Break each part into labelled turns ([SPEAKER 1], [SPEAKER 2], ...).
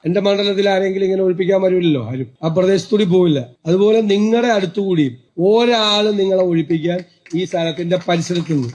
[SPEAKER 1] എന്റെ മണ്ഡലത്തിൽ ആരെങ്കിലും ഇങ്ങനെ ഒഴിപ്പിക്കാൻ വരില്ലല്ലോ, ആരും ആ പ്രദേശത്തൂടി പോവില്ല. അതുപോലെ നിങ്ങളുടെ അടുത്തുകൂടിയും ഒരാളും നിങ്ങളെ ഒഴിപ്പിക്കാൻ ഈ സ്ഥലത്തിന്റെ പരിസരത്ത് നിന്ന്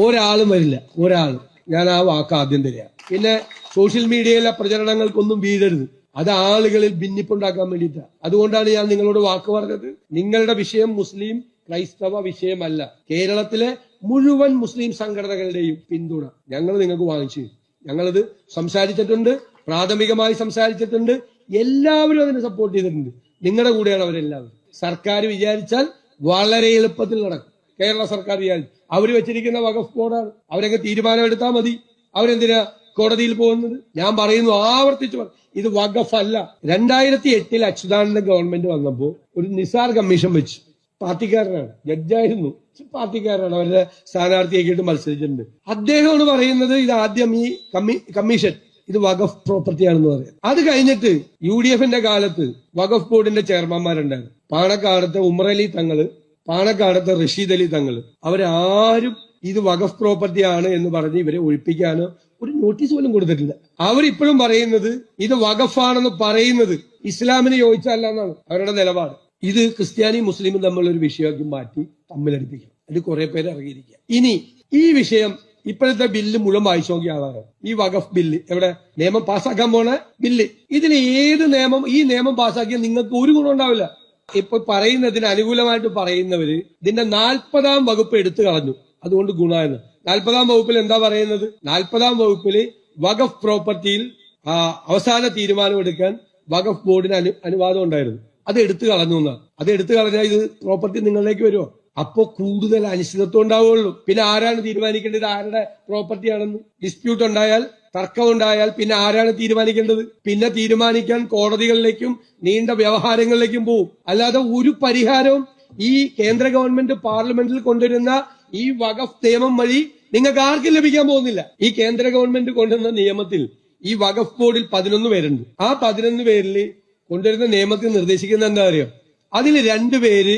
[SPEAKER 1] ഒരാളും വരില്ല, ഒരാളും. ഞാൻ ആ വാക്ക് ആദ്യം തരിക. പിന്നെ സോഷ്യൽ മീഡിയയിലെ പ്രചരണങ്ങൾക്കൊന്നും വീഴരുത്. അത് ആളുകളിൽ ഭിന്നിപ്പുണ്ടാക്കാൻ വേണ്ടിയിട്ടാണ്. അതുകൊണ്ടാണ് ഞാൻ നിങ്ങളോട് വാക്ക് പറഞ്ഞത്. നിങ്ങളുടെ വിഷയം മുസ്ലിം ക്രൈസ്തവ വിഷയമല്ല. കേരളത്തിലെ മുഴുവൻ മുസ്ലിം സംഘടനകളുടെയും പിന്തുണ ഞങ്ങൾ നിങ്ങൾക്ക് വാങ്ങിച്ചു. ഞങ്ങളത് സംസാരിച്ചിട്ടുണ്ട്, പ്രാഥമികമായി സംസാരിച്ചിട്ടുണ്ട്. എല്ലാവരും അതിനെ സപ്പോർട്ട് ചെയ്തിട്ടുണ്ട്. നിങ്ങളുടെ കൂടെയാണ് അവരെല്ലാവരും. സർക്കാർ വിചാരിച്ചാൽ വളരെ എളുപ്പത്തിൽ നടക്കും. കേരള സർക്കാർ വിചാരിച്ചു അവര് വെച്ചിരിക്കുന്ന വഖഫ് ബോർഡാണ്. അവരൊക്കെ തീരുമാനമെടുത്താൽ മതി. അവരെന്തിനാ കോടതിയിൽ പോകുന്നത്? ഞാൻ പറയുന്നു, ആവർത്തിച്ചു, ഇത് വഖഫ് അല്ല. 2008 അച്യുതാനന്ദ ഗവൺമെന്റ് വന്നപ്പോ ഒരു നിസാർ കമ്മീഷൻ വെച്ചു. പാർട്ടിക്കാരനാണ്, ജഡ്ജായിരുന്നു, പാർട്ടിക്കാരനാണ്, അവരുടെ സ്ഥാനാർത്ഥിയാക്കിയിട്ട് മത്സരിച്ചിട്ടുണ്ട്. അദ്ദേഹമാണ് പറയുന്നത് ഇത് ആദ്യം ഈ കമ്മീഷൻ ഇത് വഖഫ് പ്രോപ്പർട്ടിയാണെന്ന് പറയാം. അത് കഴിഞ്ഞിട്ട് UDFന്റെ കാലത്ത് വഖഫ് ബോർഡിന്റെ ചെയർമാൻമാരുണ്ടായിരുന്നു. പാണക്കാടത്തെ ഉമറലി തങ്ങള്, പാണക്കാടത്തെ റഷീദ് അലി തങ്ങള്, അവരാരും ഇത് വഖഫ് പ്രോപ്പർട്ടിയാണ് എന്ന് പറഞ്ഞ് ഇവരെ ഒഴിപ്പിക്കാനോ ഒരു നോട്ടീസ് പോലും കൊടുത്തിട്ടില്ല. അവരിപ്പോഴും പറയുന്നത് ഇത് വഖഫാണെന്ന് പറയുന്നത് ഇസ്ലാമിന് യോജിച്ചല്ല എന്നാണ് അവരുടെ നിലപാട്. ഇത് ക്രിസ്ത്യാനിയും മുസ്ലിമും തമ്മിലുള്ള ഒരു വിഷയമാക്കി മാറ്റി തമ്മിലടിപ്പിക്കണം. അതിൽ കുറെ പേര് ഇറങ്ങിയിരിക്കുക. ഇനി ഈ വിഷയം ഇപ്പോഴത്തെ ബില്ല് മുഴുവൻ വായിച്ചു നോക്കിയ ആളാണ്. ഈ വഖഫ് ബില്ല് എവിടെ നിയമം പാസ്സാക്കാൻ പോണ ബില്ല്, ഇതിൽ ഏത് നിയമം ഈ നിയമം പാസ്സാക്കിയാൽ നിങ്ങൾക്ക് ഒരു ഗുണം ഉണ്ടാവില്ല. ഇപ്പൊ പറയുന്നതിന് അനുകൂലമായിട്ട് പറയുന്നവര് ഇതിന്റെ 40ാം വകുപ്പ് എടുത്തു കളഞ്ഞു. അതുകൊണ്ട് ഗുണമെന്ന്. 40ാം വകുപ്പിൽ എന്താ പറയുന്നത്? 40ാം വകുപ്പില് വഖഫ് പ്രോപ്പർട്ടിയിൽ അവസാന തീരുമാനം എടുക്കാൻ വഖഫ് ബോർഡിന് അനുവാദം ഉണ്ടായിരുന്നു. അത് എടുത്തു കളഞ്ഞു എന്നാണ്. അത് എടുത്തു കളഞ്ഞാൽ ഇത് പ്രോപ്പർട്ടി നിങ്ങളിലേക്ക് വരുമോ? അപ്പോ കൂടുതൽ അനിശ്ചിതത്വം ഉണ്ടാവുള്ളൂ. പിന്നെ ആരാണ് തീരുമാനിക്കേണ്ടത് ആരുടെ പ്രോപ്പർട്ടിയാണെന്ന്? ഡിസ്പ്യൂട്ട് ഉണ്ടായാൽ, തർക്കം ഉണ്ടായാൽ പിന്നെ ആരാണ് തീരുമാനിക്കേണ്ടത്? പിന്നെ തീരുമാനിക്കാൻ കോടതികളിലേക്കും നീണ്ട വ്യവഹാരങ്ങളിലേക്കും പോകും. അല്ലാതെ ഒരു പരിഹാരവും ഈ കേന്ദ്ര ഗവൺമെന്റ് പാർലമെന്റിൽ കൊണ്ടുവരുന്ന ഈ വഖഫ് നിയമം വഴി നിങ്ങൾക്ക് ആർക്കും ലഭിക്കാൻ പോകുന്നില്ല. ഈ കേന്ദ്ര ഗവൺമെന്റ് കൊണ്ടുവരുന്ന നിയമത്തിൽ ഈ വഖഫ് ബോർഡിൽ 11 പേരുണ്ട്. ആ 11 പേരിൽ കൊണ്ടുവരുന്ന നിയമത്തിൽ നിർദ്ദേശിക്കുന്ന എന്താ അറിയോ? അതിൽ 2 പേര്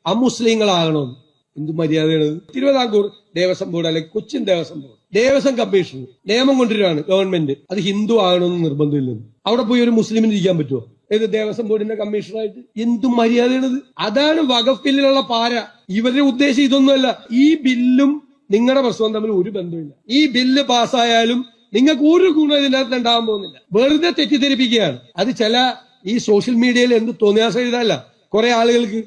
[SPEAKER 1] അമുസ്ലിങ്ങളാകണമെന്ന്. എന്ത് മര്യാദയാണ്? തിരുവിതാംകൂർ ദേവസ്വം ബോർഡ് അല്ലെങ്കിൽ കൊച്ചിൻ ദേവസ്വം ബോർഡ്, ദേവസ്വം കമ്മീഷൻ നിയമം കൊണ്ടുവരുവാണ് ഗവൺമെന്റ്. അത് ഹിന്ദു ആകണമെന്ന് നിർബന്ധമില്ലെന്ന്. അവിടെ പോയി ഒരു മുസ്ലിമിന് ഇരിക്കാൻ പറ്റുമോ? ഏത് ദേവസ്വം ബോർഡിന്റെ കമ്മീഷണറായിട്ട്? എന്തു മര്യാദയാണിത്? അതാണ് വഖഫ് ബില്ലിലുള്ള പാര. ഇവരുടെ ഉദ്ദേശം ഇതൊന്നുമല്ല. ഈ ബില്ലും നിങ്ങളുടെ പ്രശ്നവും തമ്മിൽ ഒരു ബന്ധമില്ല. ഈ ബില്ല് പാസ്സായാലും നിങ്ങൾക്ക് ഒരു ഗുണം ഇതിനകത്ത് ഉണ്ടാകാൻ പോകുന്നില്ല. വെറുതെ തെറ്റിദ്ധരിപ്പിക്കുകയാണ്. അത് ചില ഈ സോഷ്യൽ മീഡിയയിൽ എന്ത് തോന്നിയാസം എഴുതാല്ല കുറെ ആളുകൾക്ക്